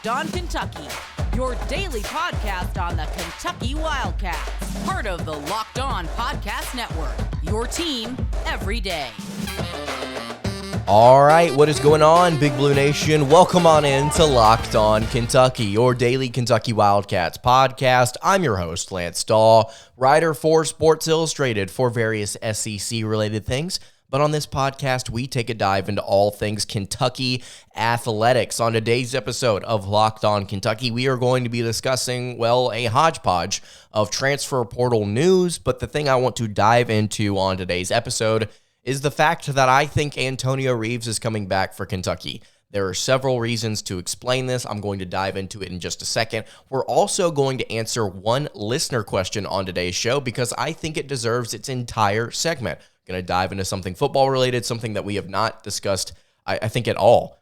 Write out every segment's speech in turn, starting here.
Locked On Kentucky, your daily podcast on the Kentucky Wildcats. Part of the Locked On Podcast Network, your team every day. All right, what is going on, Big Blue Nation? Welcome on in to Locked On Kentucky, your daily Kentucky Wildcats podcast. I'm your host, Lance Dawe, writer for Sports Illustrated for various SEC-related things. But on this podcast, we take a dive into all things Kentucky athletics. On today's episode of Locked On Kentucky, we are going to be discussing, well, a hodgepodge of transfer portal news. But the thing I want to dive into on today's episode is the fact that I think Antonio Reeves is coming back for Kentucky. There are several reasons to explain this. I'm going to dive into it in just a second. We're also going to answer one listener question on today's show because I think it deserves its entire segment. Going to dive into something football related, something that we have not discussed, I think, at all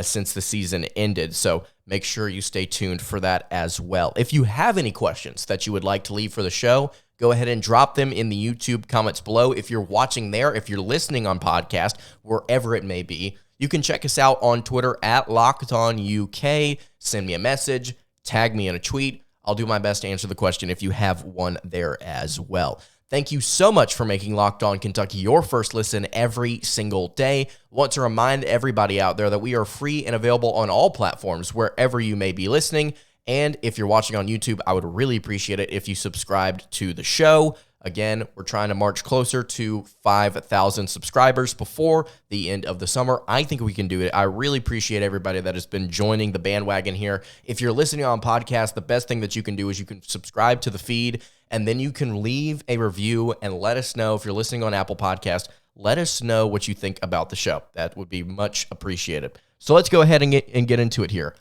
since the season ended. So make sure you stay tuned for that as well. If you have any questions that you would like to leave for the show, go ahead and drop them in the YouTube comments below. If you're watching there, if you're listening on podcast, wherever it may be, you can check us out on Twitter at LockedOnUK. Send me a message, tag me in a tweet. I'll do my best to answer the question if you have one there as well. Thank you so much for making Locked On Kentucky your first listen every single day. I want to remind everybody out there that we are free and available on all platforms wherever you may be listening. And if you're watching on YouTube, I would really appreciate it if you subscribed to the show. Again, we're trying to march closer to 5,000 subscribers before the end of the summer. I think we can do it. I really appreciate everybody that has been joining the bandwagon here. If you're listening on podcast, the best thing that you can do is you can subscribe to the feed, and then you can leave a review and let us know. If you're listening on Apple Podcast, let us know what you think about the show. That would be much appreciated. So let's go ahead and get into it here.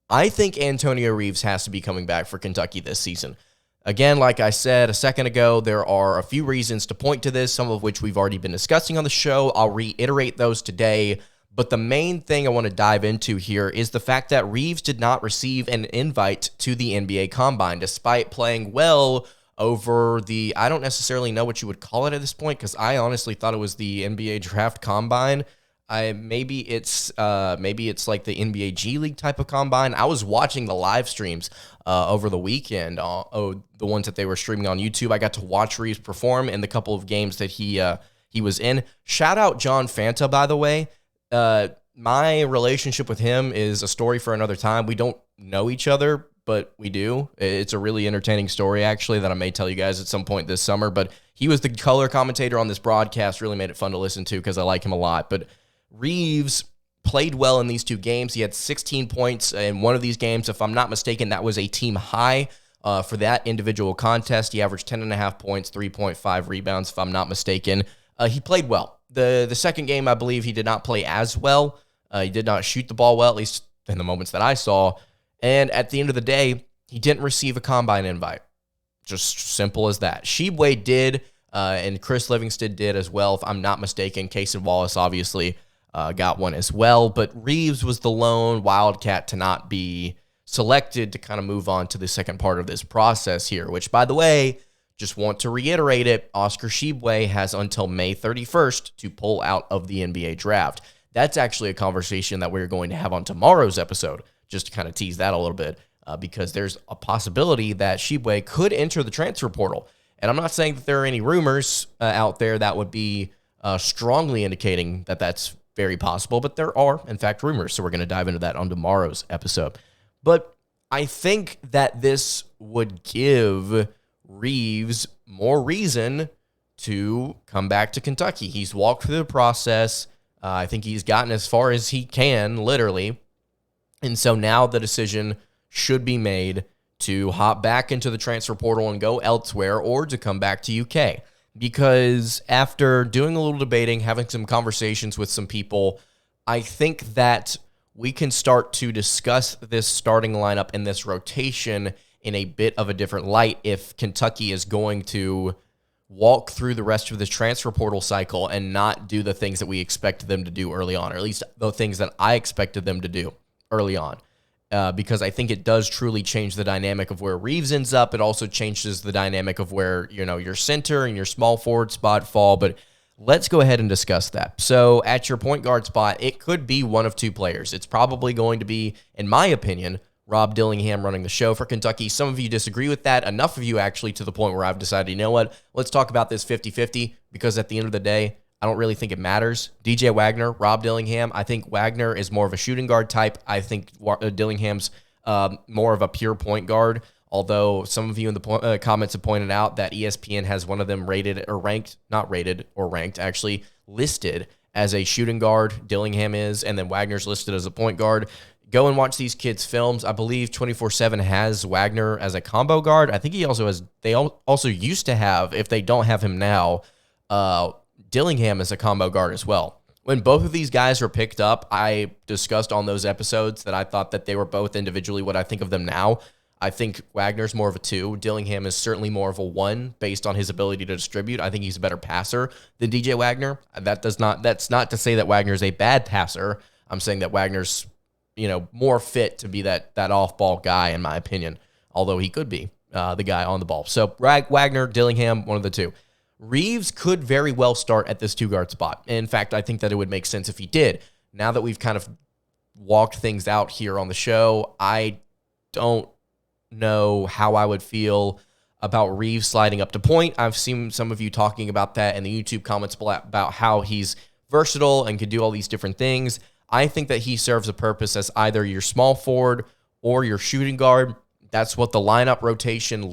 I think Antonio Reeves has to be coming back for Kentucky this season. Again, like I said a second ago, there are a few reasons to point to this, some of which we've already been discussing on the show. I'll reiterate those today. But the main thing I want to dive into here is the fact that Reeves did not receive an invite to the NBA Combine, despite playing well over the, I don't necessarily know what you would call it at this point, because I honestly thought it was the NBA Draft Combine. Maybe it's like the NBA G League type of combine. I was watching the live streams over the weekend, the ones that they were streaming on YouTube. I got to watch Reeves perform in the couple of games that he was in. Shout out John Fanta, by the way. My relationship with him is a story for another time. We don't know each other, but we do. It's a really entertaining story, actually, that I may tell you guys at some point this summer. But he was the color commentator on this broadcast. Really made it fun to listen to because I like him a lot. But Reeves played well in these two games. He had 16 points in one of these games. If I'm not mistaken, that was a team high for that individual contest. He averaged 10.5 points, 3.5 rebounds, if I'm not mistaken. He played well. The second game, I believe he did not play as well. He did not shoot the ball well, at least in the moments that I saw. And at the end of the day, he didn't receive a combine invite. Just simple as that. Shibwe did, and Chris Livingston did as well, if I'm not mistaken. Casey Wallace, obviously, got one as well, but Reeves was the lone Wildcat to not be selected to kind of move on to the second part of this process here, which, by the way, just want to reiterate it, Oscar Shibwe has until May 31st to pull out of the NBA draft. That's actually a conversation that we're going to have on tomorrow's episode, just to kind of tease that a little bit, because there's a possibility that Shibwe could enter the transfer portal. And I'm not saying that there are any rumors out there that would be strongly indicating that that's very possible, but there are, in fact, rumors, so we're going to dive into that on tomorrow's episode. But I think that this would give Reeves more reason to come back to Kentucky. He's walked through the process. I think he's gotten as far as he can, literally. And so now the decision should be made to hop back into the transfer portal and go elsewhere, or to come back to UK. Because after doing a little debating, having some conversations with some people, I think that we can start to discuss this starting lineup and this rotation in a bit of a different light if Kentucky is going to walk through the rest of this transfer portal cycle and not do the things that we expected them to do early on, or at least the things that I expected them to do early on. Because I think it does truly change the dynamic of where Reeves ends up. It also changes the dynamic of where, your center and your small forward spot fall. But let's go ahead and discuss that. So at your point guard spot, it could be one of two players. It's probably going to be, in my opinion, Rob Dillingham running the show for Kentucky. Some of you disagree with that. Enough of you actually to the point where I've decided, you know what, let's talk about this 50-50 because at the end of the day, I don't really think it matters. DJ Wagner, Rob Dillingham, I think Wagner is more of a shooting guard type. I think Dillingham's more of a pure point guard, although some of you in the comments have pointed out that ESPN has one of them actually listed as a shooting guard. Dillingham is, and then Wagner's listed as a point guard. Go and watch these kids' films. I believe 24/7 has Wagner as a combo guard. I think he also has, they also used to have, if they don't have him now, Dillingham as a combo guard as well. When both of these guys were picked up, I discussed on those episodes that I thought that they were both individually what I think of them now. I think Wagner's more of a 2. Dillingham is certainly more of a 1 based on his ability to distribute. I think he's a better passer than DJ Wagner. That's not to say that Wagner's a bad passer. I'm saying that Wagner's more fit to be that off-ball guy, in my opinion, although he could be the guy on the ball. So Wagner, Dillingham, one of the two. Reeves could very well start at this 2-guard spot. In fact, I think that it would make sense if he did. Now that we've kind of walked things out here on the show, I don't know how I would feel about Reeves sliding up to point. I've seen some of you talking about that in the YouTube comments about how he's versatile and can do all these different things. I think that he serves a purpose as either your small forward or your shooting guard. That's what the lineup rotation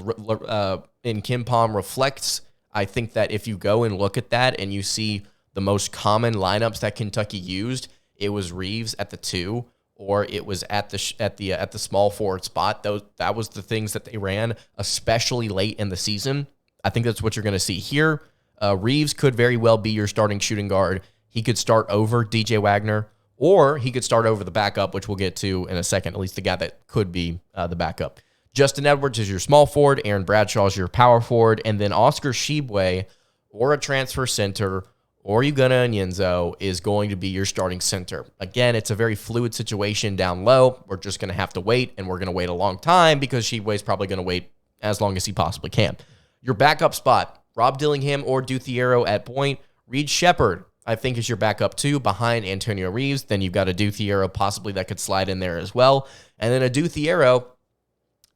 in KenPom reflects. I think that if you go and look at that and you see the most common lineups that Kentucky used, it was Reeves at the 2 or it was at the small forward spot. That was the things that they ran, especially late in the season. I think that's what you're going to see here. Reeves could very well be your starting shooting guard. He could start over DJ Wagner, or he could start over the backup, which we'll get to in a second, at least the guy that could be the backup. Justin Edwards is your small forward, Aaron Bradshaw is your power forward, and then Oscar Tshiebwe, or a transfer center, or Ugonna Onyenso is going to be your starting center. Again, it's a very fluid situation down low. We're just going to have to wait, and we're going to wait a long time because Tshiebwe is probably going to wait as long as he possibly can. Your backup spot, Rob Dillingham or Adou Thiero at point. Reed Sheppard, I think, is your backup 2 behind Antonio Reeves. Then you've got Adou Thiero possibly that could slide in there as well. And then Adou Thiero,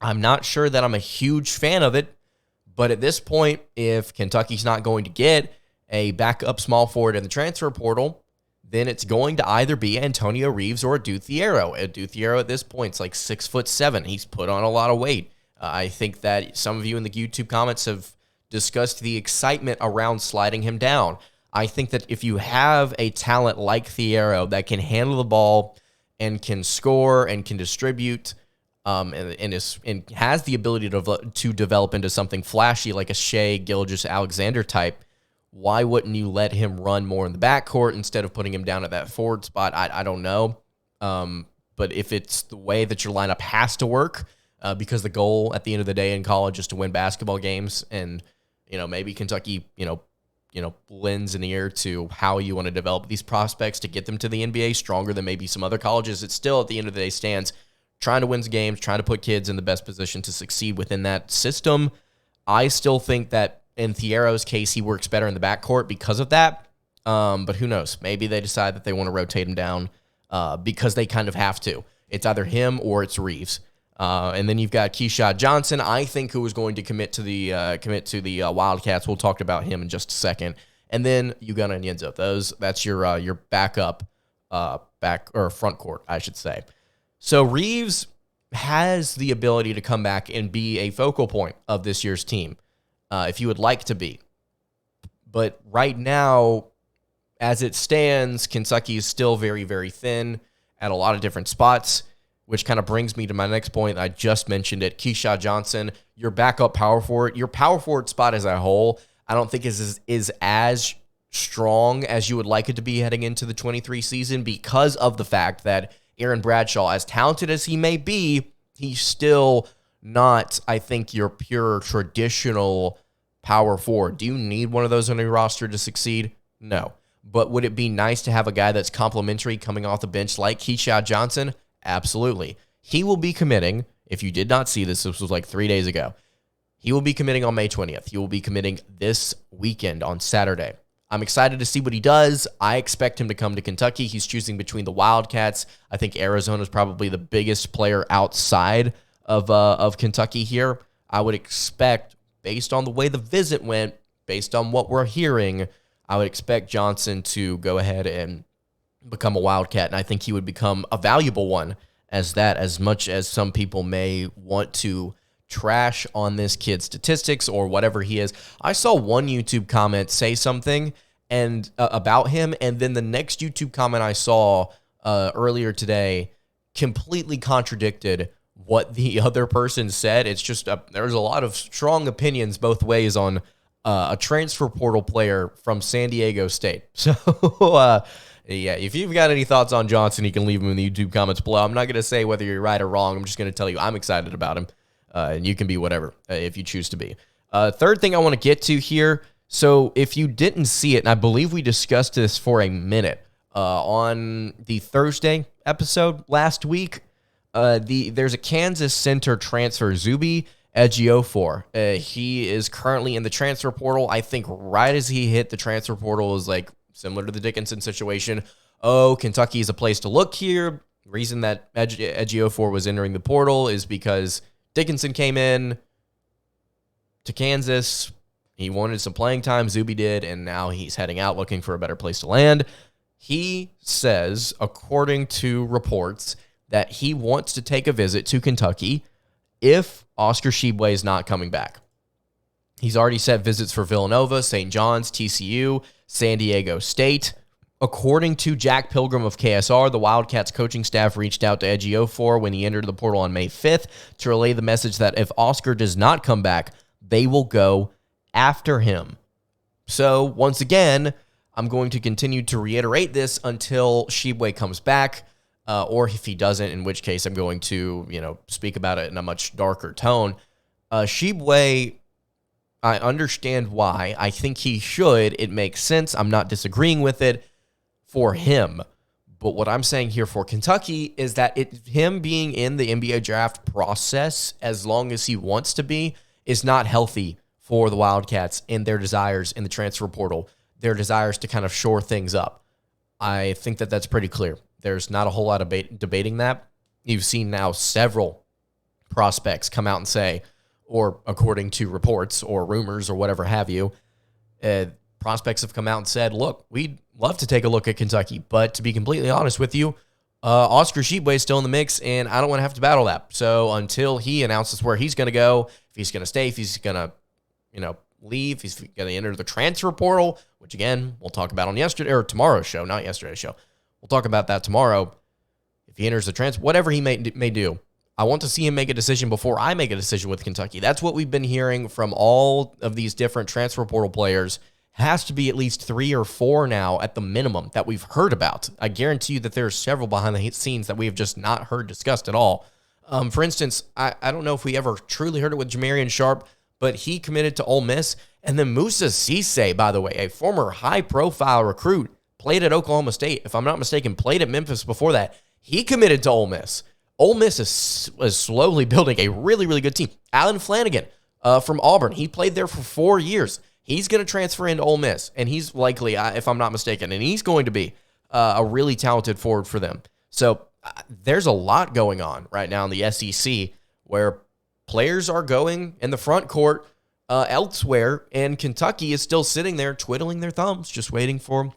I'm not sure that I'm a huge fan of it, but at this point, if Kentucky's not going to get a backup small forward in the transfer portal, then it's going to either be Antonio Reeves or Adou Thiero. Adou Thiero at this point is like 6'7". He's put on a lot of weight. I think that some of you in the YouTube comments have discussed the excitement around sliding him down. I think that if you have a talent like Thiero that can handle the ball and can score and can distribute, and has the ability to develop into something flashy like a Shai Gilgeous-Alexander type, why wouldn't you let him run more in the backcourt instead of putting him down at that forward spot? I don't know. But if it's the way that your lineup has to work, because the goal at the end of the day in college is to win basketball games, and maybe Kentucky lends an ear to how you want to develop these prospects to get them to the NBA stronger than maybe some other colleges, it still at the end of the day stands trying to win games, trying to put kids in the best position to succeed within that system. I still think that in Thiero's case, he works better in the backcourt because of that. But who knows? Maybe they decide that they want to rotate him down because they kind of have to. It's either him or it's Reeves. And then you've got Keyshawn Johnson, I think, who is going to commit to the Wildcats. We'll talk about him in just a second. And then Ugonna Onyenso. That's your backup front court, I should say. So Reeves has the ability to come back and be a focal point of this year's team, if you would like to be. But right now, as it stands, Kentucky is still very, very thin at a lot of different spots, which kind of brings me to my next point. I just mentioned it. Keyshawn Johnson, your backup power forward. Your power forward spot as a whole, I don't think is as strong as you would like it to be heading into the 23 season because of the fact that Aaron Bradshaw, as talented as he may be, he's still not, I think, your pure traditional power forward. Do you need one of those on your roster to succeed? No. But would it be nice to have a guy that's complimentary coming off the bench like Keyshawn Johnson? Absolutely. He will be committing, if you did not see this was like 3 days ago, he will be committing on May 20th. He will be committing this weekend on Saturday. I'm excited to see what he does. I expect him to come to Kentucky. He's choosing between the Wildcats. I think Arizona is probably the biggest player outside of Kentucky here. I would expect, based on the way the visit went, based on what we're hearing, I would expect Johnson to go ahead and become a Wildcat, and I think he would become a valuable one as much as some people may want to trash on this kid's statistics or whatever he is. I saw one YouTube comment say something and about him, and then the next YouTube comment I saw earlier today completely contradicted what the other person said. It's just there's a lot of strong opinions both ways on a transfer portal player from San Diego State. So yeah, if you've got any thoughts on Johnson, you can leave them in the YouTube comments below. I'm not going to say whether you're right or wrong. I'm just going to tell you I'm excited about him. And you can be whatever if you choose to be. Third thing I want to get to here. So if you didn't see it, and I believe we discussed this for a minute on the Thursday episode last week, there's a Kansas center transfer, Zuby Ejiofor. He is currently in the transfer portal. I think right as he hit the transfer portal is like similar to the Dickinson situation. Oh, Kentucky is a place to look here. The reason that Ejiofor was entering the portal is because Dickinson came in to Kansas. He wanted some playing time. Zuby did, and now he's heading out looking for a better place to land. He says, according to reports, that he wants to take a visit to Kentucky if Oscar Tshiebwe is not coming back. He's already set visits for Villanova, St. John's, TCU, San Diego State. According to Jack Pilgrim of KSR, the Wildcats coaching staff reached out to Ejiofor when he entered the portal on May 5th to relay the message that if Oscar does not come back, they will go after him. So, once again, I'm going to continue to reiterate this until Tshiebwe comes back, or if he doesn't, in which case I'm going to, speak about it in a much darker tone. Tshiebwe, I understand why. I think he should. It makes sense. I'm not disagreeing with it for him. But what I'm saying here for Kentucky is that him being in the NBA draft process, as long as he wants to be, is not healthy for the Wildcats and their desires in the transfer portal, their desires to kind of shore things up. I think that that's pretty clear. There's not a whole lot of debating that. You've seen now several prospects come out and say, or according to reports or rumors or whatever have you, prospects have come out and said, look, we'd love to take a look at Kentucky, but to be completely honest with you, Oscar Tshiebwe is still in the mix, and I don't want to have to battle that. So until he announces where he's going to go, if he's going to stay, if he's going to, leave, he's going to enter the transfer portal, which again, we'll talk about on tomorrow's show, not yesterday's show. We'll talk about that tomorrow. If he enters the transfer, whatever he may do, I want to see him make a decision before I make a decision with Kentucky. That's what we've been hearing from all of these different transfer portal players. Has to be at least 3 or 4 now at the minimum that we've heard about. I guarantee you that there are several behind the scenes that we have just not heard discussed at all. For instance, I don't know if we ever truly heard it with Jamarian Sharp, but he committed to Ole Miss. And then Musa Cisse, by the way, a former high-profile recruit, played at Oklahoma State. If I'm not mistaken, played at Memphis before that. He committed to Ole Miss. Ole Miss is slowly building a really, really good team. Alan Flanagan from Auburn, he played there for 4 years. He's going to transfer into Ole Miss, and he's likely, if I'm not mistaken, and he's going to be a really talented forward for them. So there's a lot going on right now in the SEC where players are going in the front court elsewhere, and Kentucky is still sitting there twiddling their thumbs, just waiting for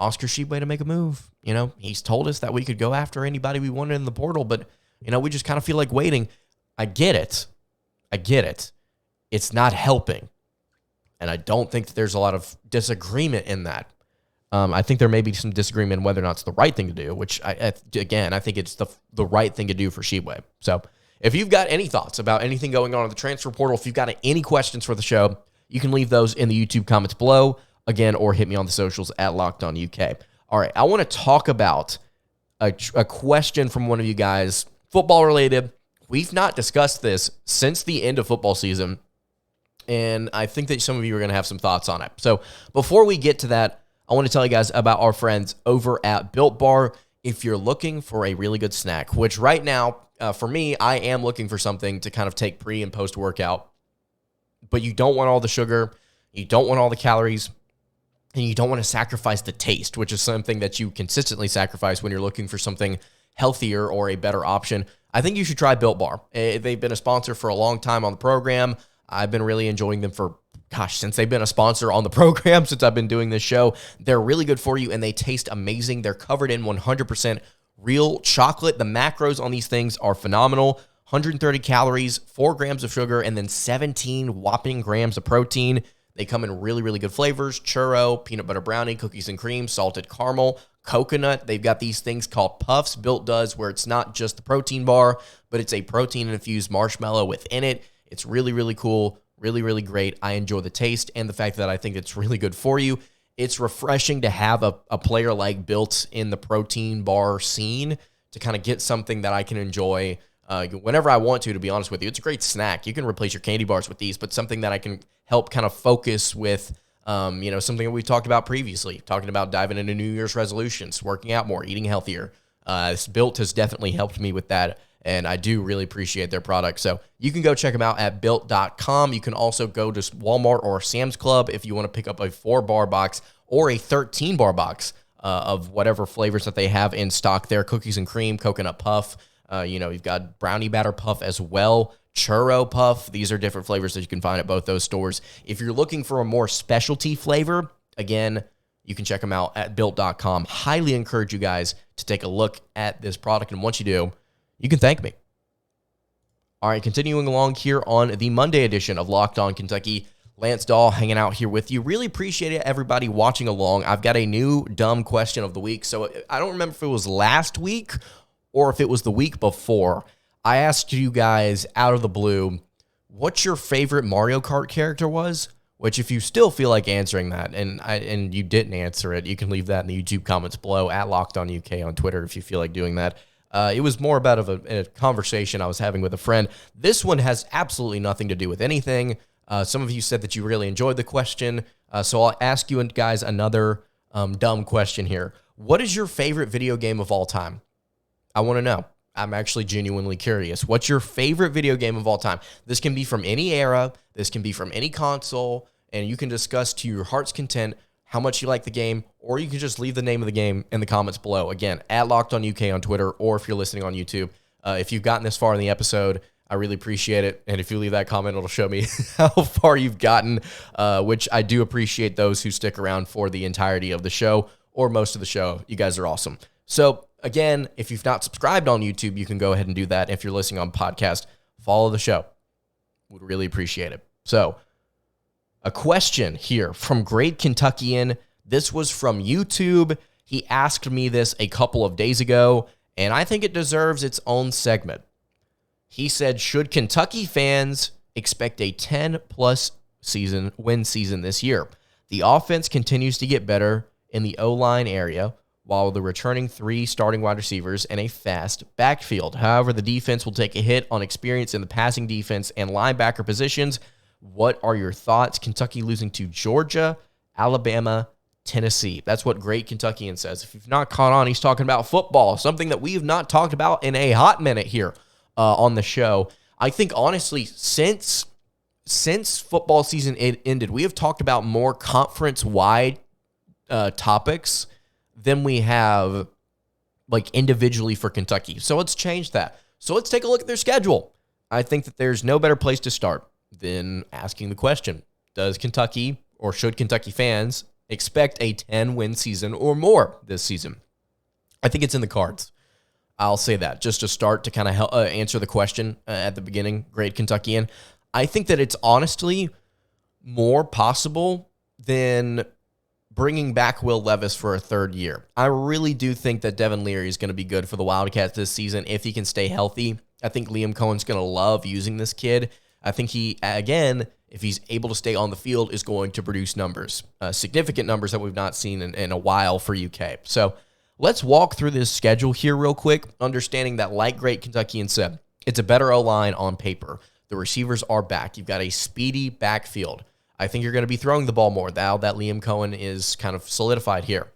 Oscar Tshiebwe to make a move. He's told us that we could go after anybody we wanted in the portal, but, we just kind of feel like waiting. I get it. It's not helping. And I don't think that there's a lot of disagreement in that. I think there may be some disagreement on whether or not it's the right thing to do, which, I think it's the right thing to do for Tshiebwe. So if you've got any thoughts about anything going on in the transfer portal, if you've got any questions for the show, you can leave those in the YouTube comments below, again, or hit me on the socials at LockedOnUK. All right, I want to talk about a question from one of you guys, football related. We've not discussed this since the end of football season, and I think that some of you are going to have some thoughts on it. So before we get to that, I want to tell you guys about our friends over at Built Bar. If you're looking for a really good snack, which right now, for me, I am looking for something to kind of take pre- and post-workout, but you don't want all the sugar, you don't want all the calories, and you don't want to sacrifice the taste, which is something that you consistently sacrifice when you're looking for something healthier or a better option, I think you should try Built Bar. They've been a sponsor for a long time on the program. I've been really enjoying them since they've been a sponsor on the program, since I've been doing this show. They're really good for you, and they taste amazing. They're covered in 100% real chocolate. The macros on these things are phenomenal. 130 calories, 4 grams of sugar, and then 17 whopping grams of protein. They come in really, really good flavors: churro, peanut butter brownie, cookies and cream, salted caramel, coconut. They've got these things called puffs. Built does, where it's not just the protein bar, but it's a protein-infused marshmallow within it. It's really, really cool, really, really great. I enjoy the taste and the fact that I think it's really good for you. It's refreshing to have a player like Built in the protein bar scene to kind of get something that I can enjoy whenever I want to be honest with you. It's a great snack. You can replace your candy bars with these, but something that I can help kind of focus with, something that we talked about previously, talking about diving into New Year's resolutions, working out more, eating healthier. Built has definitely helped me with that, and I do really appreciate their product. So you can go check them out at built.com. You can also go to Walmart or Sam's Club if you want to pick up a 4-bar box or a 13-bar box of whatever flavors that they have in stock there. Cookies and cream, coconut puff. You've got brownie batter puff as well, churro puff. These are different flavors that you can find at both those stores. If you're looking for a more specialty flavor, again, you can check them out at built.com. Highly encourage you guys to take a look at this product, and once you do, you can thank me. All right, continuing along here on the Monday edition of Locked On Kentucky, Lance Dawe hanging out here with you. Really appreciate it, everybody watching along. I've got a new dumb question of the week. So I don't remember if it was last week or if it was the week before. I asked you guys out of the blue what your favorite Mario Kart character was, which if you still feel like answering that and you didn't answer it, you can leave that in the YouTube comments below at Locked On UK on Twitter if you feel like doing that. It was more about a conversation I was having with a friend. This one has absolutely nothing to do with anything. Some of you said that you really enjoyed the question, so I'll ask you guys another dumb question here. What is your favorite video game of all time? I want to know. I'm actually genuinely curious. What's your favorite video game of all time? This can be from any era. This can be from any console, and you can discuss to your heart's content how much you like the game, or you can just leave the name of the game in the comments below. Again, at Locked On UK on Twitter, or if you're listening on YouTube. If you've gotten this far in the episode, I really appreciate it. And if you leave that comment, it'll show me how far you've gotten, which I do appreciate those who stick around for the entirety of the show or most of the show. You guys are awesome. So again, if you've not subscribed on YouTube, you can go ahead and do that. If you're listening on podcast, follow the show. Would really appreciate it. So a question here from Great Kentuckian. This was from YouTube. He asked me this a couple of days ago, and I think it deserves its own segment. He said, should Kentucky fans expect a 10-plus win season this year? The offense continues to get better in the O-line area, while the returning 3 starting wide receivers and a fast backfield. However, the defense will take a hit on experience in the passing defense and linebacker positions. What are your thoughts? Kentucky losing to Georgia, Alabama, Tennessee. That's what Great Kentuckian says. If you've not caught on, he's talking about football, something that we have not talked about in a hot minute here on the show. I think, honestly, since football season ended, we have talked about more conference-wide topics than we have like individually for Kentucky. So let's change that. So let's take a look at their schedule. I think that there's no better place to start than asking the question, does Kentucky or should Kentucky fans expect a 10-win season or more this season? I think it's in the cards. I'll say that just to start to kind of answer the question at the beginning, Great Kentuckian. I think that it's honestly more possible than bringing back Will Levis for a third year. I really do think that Devin Leary is going to be good for the Wildcats this season if he can stay healthy. I think Liam Cohen's going to love using this kid. I think he, again, if he's able to stay on the field, is going to produce numbers, significant numbers that we've not seen in a while for UK. So let's walk through this schedule here real quick, understanding that, like Great Kentuckian said, it's a better O-line on paper. The receivers are back. You've got a speedy backfield. I think you're going to be throwing the ball more now that Liam Cohen is kind of solidified here.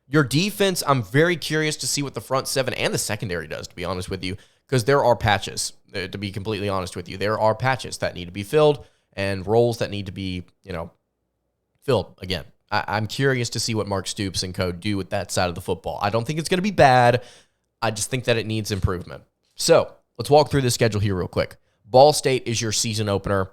Your defense, I'm very curious to see what the front seven and the secondary does, to be honest with you, because there are patches, to be completely honest with you. There are patches that need to be filled and roles that need to be, filled again. I'm curious to see what Mark Stoops and co do with that side of the football. I don't think it's going to be bad. I just think that it needs improvement. So let's walk through the schedule here real quick. Ball State is your season opener.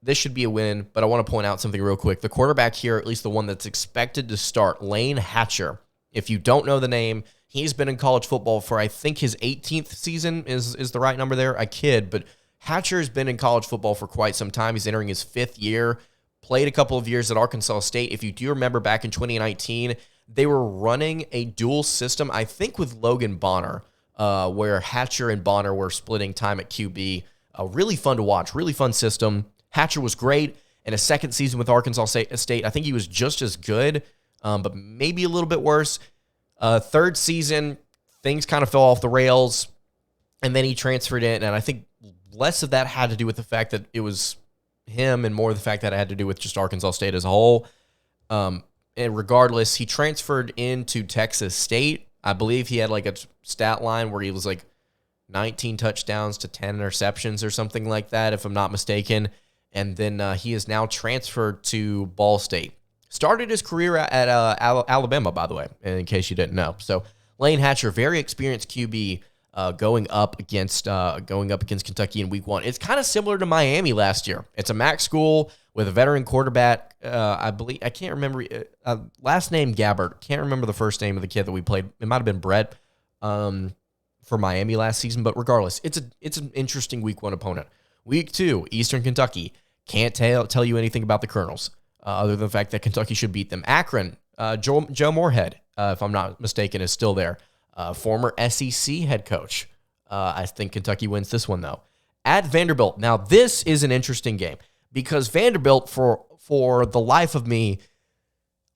This should be a win, but I want to point out something real quick. The quarterback here, at least the one that's expected to start, Lane Hatcher. If you don't know the name, he's been in college football for, I think, his 18th season is the right number there. I kid, but Hatcher's been in college football for quite some time. He's entering his 5th year. Played a couple of years at Arkansas State. If you do remember back in 2019, they were running a dual system, I think with Logan Bonner, where Hatcher and Bonner were splitting time at QB. Really fun to watch, really fun system. Hatcher was great. In a second season with Arkansas State, I think he was just as good, but maybe a little bit worse. Third season, things kind of fell off the rails, and then he transferred in, and I think less of that had to do with the fact that it was him and more the fact that it had to do with just Arkansas State as a whole. And regardless, he transferred into Texas State. I believe he had like a stat line where he was like 19 touchdowns to 10 interceptions or something like that, if I'm not mistaken. And then he is now transferred to Ball State. Started his career at Alabama, by the way, in case you didn't know. So Lane Hatcher, very experienced QB, going up against Kentucky in week 1. It's kind of similar to Miami last year. It's a MAC school with a veteran quarterback. I believe, I can't remember, last name Gabbert. Can't remember the first name of the kid that we played. It might have been Brett for Miami last season, but regardless, it's an interesting week 1 opponent. Week 2, Eastern Kentucky. Can't tell you anything about the Colonels, other than the fact that Kentucky should beat them. Akron, Joe Moorhead, if I'm not mistaken, is still there. Former SEC head coach. I think Kentucky wins this one, though. At Vanderbilt. Now, this is an interesting game because Vanderbilt, for the life of me,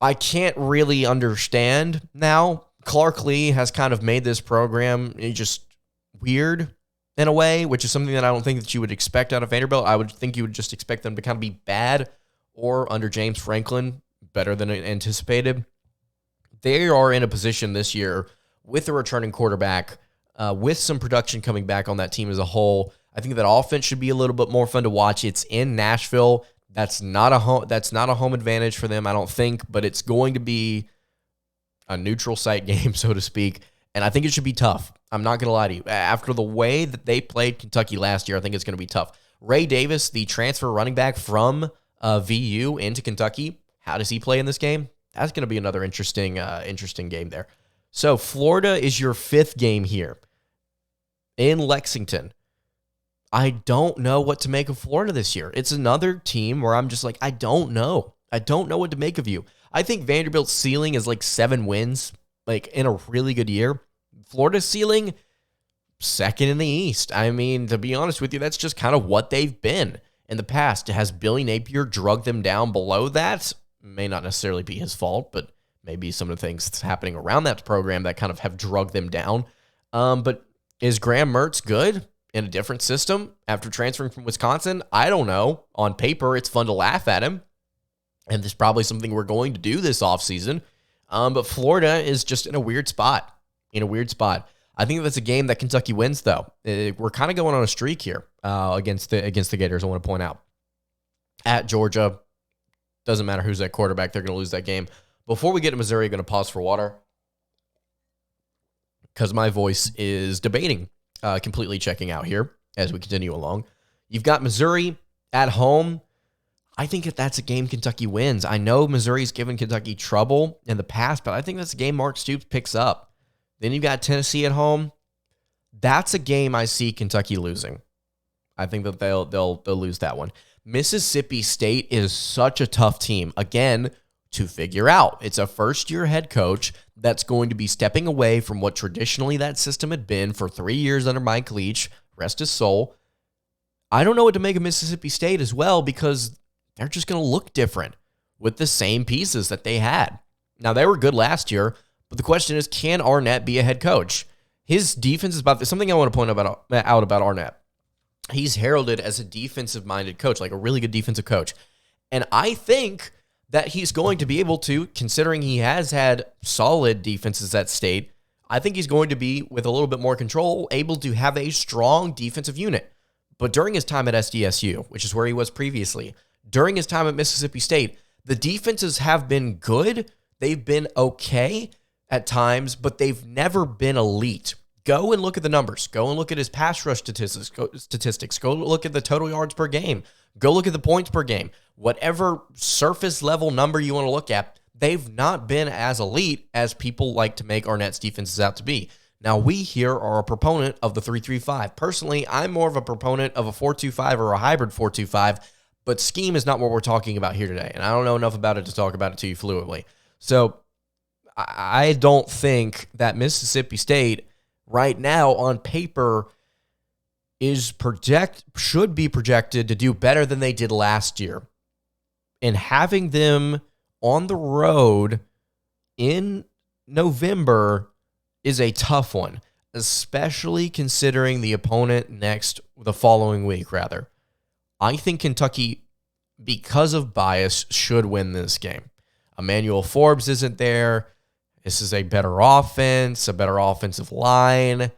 I can't really understand now. Clark Lee has kind of made this program just weird in a way, which is something that I don't think that you would expect out of Vanderbilt. I would think you would just expect them to kind of be bad, or under James Franklin, better than anticipated. They are in a position this year with a returning quarterback, with some production coming back on that team as a whole. I think that offense should be a little bit more fun to watch. It's in Nashville. That's not a home advantage for them, I don't think, but it's going to be a neutral site game, so to speak, and I think it should be tough. I'm not going to lie to you. After the way that they played Kentucky last year, I think it's going to be tough. Ray Davis, the transfer running back from VU into Kentucky, how does he play in this game? That's going to be another interesting game there. So Florida is your 5th game here in Lexington. I don't know what to make of Florida this year. It's another team where I'm just like, I don't know. I don't know what to make of you. I think Vanderbilt's ceiling is like 7 wins, like in a really good year. Florida's ceiling, 2nd in the East. I mean, to be honest with you, that's just kind of what they've been in the past. Has Billy Napier drugged them down below that? May not necessarily be his fault, but maybe some of the things that's happening around that program that kind of have drugged them down. But is Graham Mertz good in a different system after transferring from Wisconsin? I don't know. On paper, it's fun to laugh at him, and this is probably something we're going to do this offseason. But Florida is just in a weird spot. I think that's a game that Kentucky wins, though. We're kind of going on a streak here against the Gators, I want to point out. At Georgia, doesn't matter who's at quarterback, they're going to lose that game. Before we get to Missouri, I'm going to pause for water because my voice is debating completely checking out here as we continue along. You've got Missouri at home. I think that's a game Kentucky wins. I know Missouri's given Kentucky trouble in the past, but I think that's a game Mark Stoops picks up. Then you've got Tennessee at home. That's a game I see Kentucky losing. I think that they'll lose that one. Mississippi State is such a tough team, again, to figure out. It's a first-year head coach that's going to be stepping away from what traditionally that system had been for 3 years under Mike Leach. Rest his soul. I don't know what to make of Mississippi State as well because they're just going to look different with the same pieces that they had. Now, they were good last year, but the question is, can Arnett be a head coach? His defense is about something I want to point out about Arnett. He's heralded as a defensive-minded coach, like a really good defensive coach. And I think that he's going to be able to, considering he has had solid defenses at State, I think he's going to be, with a little bit more control, able to have a strong defensive unit. But during his time at SDSU, which is where he was previously, during his time at Mississippi State, The defenses have been good. They've been okay at times, but they've never been elite. Go and look at the numbers. Go and look at his pass rush statistics. Go look at the total yards per game. Go look at the points per game. Whatever surface level number you want to look at, they've not been as elite as people like to make Arnett's defenses out to be. Now, we here are a proponent of the 3-3-5. Personally, I'm more of a proponent of a 4-2-5 or a hybrid 4-2-5, but scheme is not what we're talking about here today, and I don't know enough about it to talk about it to you fluently. So I don't think that Mississippi State right now on paper should be projected to do better than they did last year. And having them on the road in November is a tough one, especially considering the opponent the following week, rather. I think Kentucky, because of bias, should win this game. Emmanuel Forbes isn't there. This is a better offense, a better offensive line.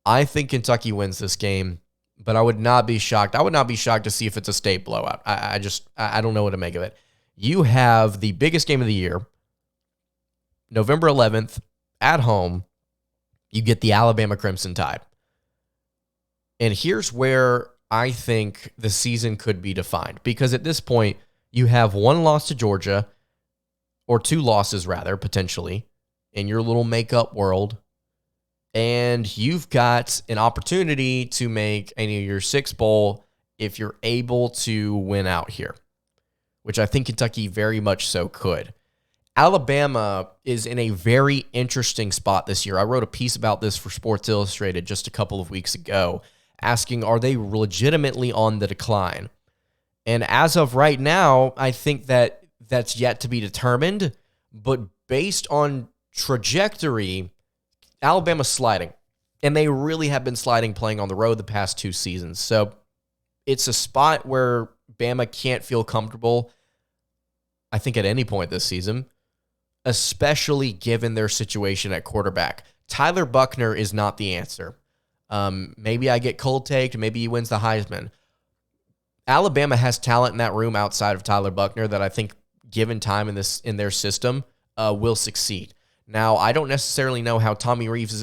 I think Kentucky wins this game, but I would not be shocked. I would not be shocked to see if it's a state blowout. I don't know what to make of it. You have the biggest game of the year, November 11th, at home. You get the Alabama Crimson Tide. And here's where I think the season could be defined, because at this point, you have one loss to Georgia, or two losses, rather, potentially, in your little makeup world, and you've got an opportunity to make any of your six bowl if you're able to win out here, which I think Kentucky very much so could. Alabama is in a very interesting spot this year. I wrote a piece about this for Sports Illustrated just a couple of weeks ago, asking, are they legitimately on the decline? And as of right now, I think that that's yet to be determined, but based on trajectory, Alabama's sliding, and they really have been sliding playing on the road the past two seasons. So it's a spot where Bama can't feel comfortable, I think, at any point this season, especially given their situation at quarterback. Tyler Buchner is not the answer. Maybe I get cold taked, maybe he wins the Heisman. Alabama has talent in that room outside of Tyler Buchner that I think, given time in their system, will succeed. Now, I don't necessarily know how Tommy Reeves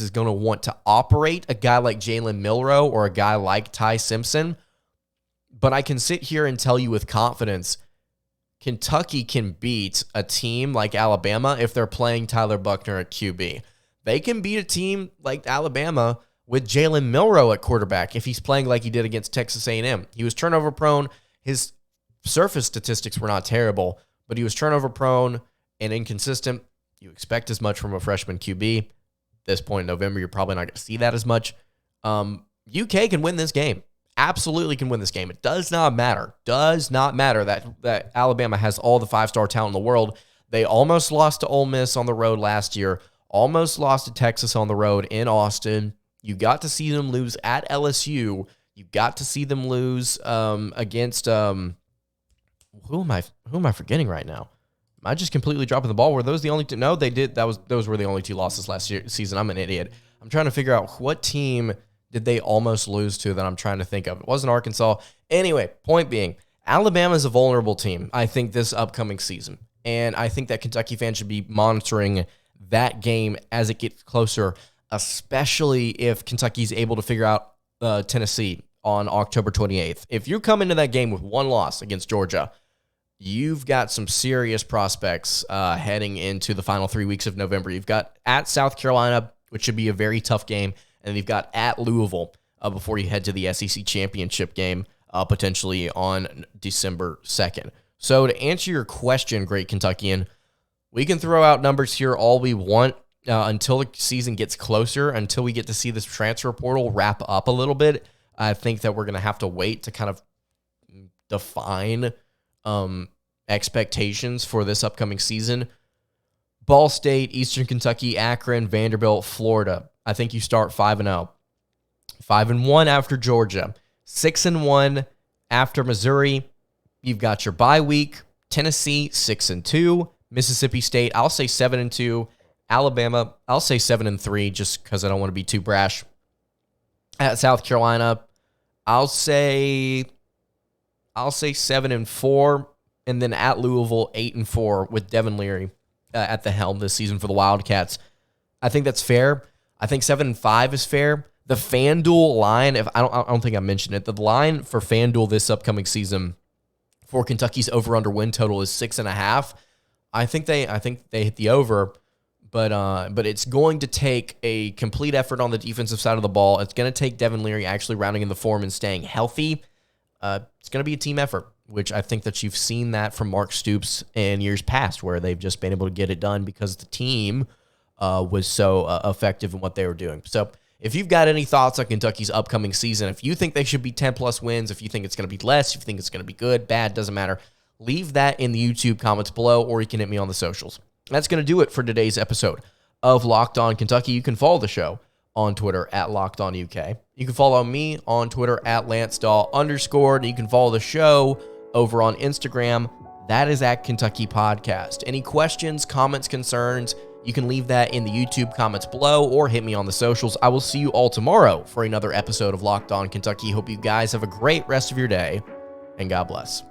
is going to want to operate a guy like Jalen Milroe or a guy like Ty Simpson, but I can sit here and tell you with confidence, Kentucky can beat a team like Alabama if they're playing Tyler Buchner at QB. They can beat a team like Alabama with Jalen Milroe at quarterback if he's playing like he did against Texas A&M. He was turnover prone. His surface statistics were not terrible, but he was turnover prone and inconsistent. You expect as much from a freshman QB. At this point in November, you're probably not going to see that as much. UK can win this game. Absolutely can win this game. It does not matter. Does not matter that Alabama has all the five-star talent in the world. They almost lost to Ole Miss on the road last year. Almost lost to Texas on the road in Austin. You got to see them lose at LSU. You got to see them lose against who am I forgetting right now? Am I just completely dropping the ball? Were those the only two? No, they did. Those were the only two losses last season. I'm an idiot. I'm trying to figure out what team did they almost lose to that I'm trying to think of. It wasn't Arkansas. Anyway, point being, Alabama is a vulnerable team, I think, this upcoming season. And I think that Kentucky fans should be monitoring that game as it gets closer, especially if Kentucky's able to figure out Tennessee on October 28th. If you come into that game with one loss against Georgia, you've got some serious prospects heading into the final 3 weeks of November. You've got at South Carolina, which should be a very tough game, and you've got at Louisville before you head to the SEC championship game, potentially on December 2nd. So to answer your question, Great Kentuckian, we can throw out numbers here all we want until the season gets closer, until we get to see this transfer portal wrap up a little bit. I think that we're going to have to wait to kind of define expectations for this upcoming season. Ball State, Eastern Kentucky, Akron, Vanderbilt, Florida. I think you start 5-0. 5-1 after Georgia. 6-1 after Missouri. You've got your bye week. Tennessee, 6-2. Mississippi State, I'll say 7-2. Alabama, I'll say 7-3 just because I don't want to be too brash. At South Carolina, I'll say 7-4. and then at Louisville 8-4 with Devin Leary at the helm this season for the Wildcats. I think that's fair. I think 7-5 is fair. The FanDuel line, if I don't think I mentioned it, the line for FanDuel this upcoming season for Kentucky's over/under win total is 6.5. I think they hit the over, but it's going to take a complete effort on the defensive side of the ball. It's going to take Devin Leary actually rounding in the form and staying healthy. It's going to be a team effort, which I think that you've seen that from Mark Stoops in years past, where they've just been able to get it done because the team was so effective in what they were doing. So if you've got any thoughts on Kentucky's upcoming season, if you think they should be 10-plus wins, if you think it's going to be less, if you think it's going to be good, bad, doesn't matter, leave that in the YouTube comments below, or you can hit me on the socials. That's going to do it for today's episode of Locked On Kentucky. You can follow the show on Twitter at LockedOnUK. You can follow me on Twitter at LanceDawe_. You can follow the show over on Instagram. That is at Kentucky Podcast. Any questions, comments, concerns, you can leave that in the YouTube comments below or hit me on the socials. I will see you all tomorrow for another episode of Locked On Kentucky. Hope you guys have a great rest of your day, and God bless.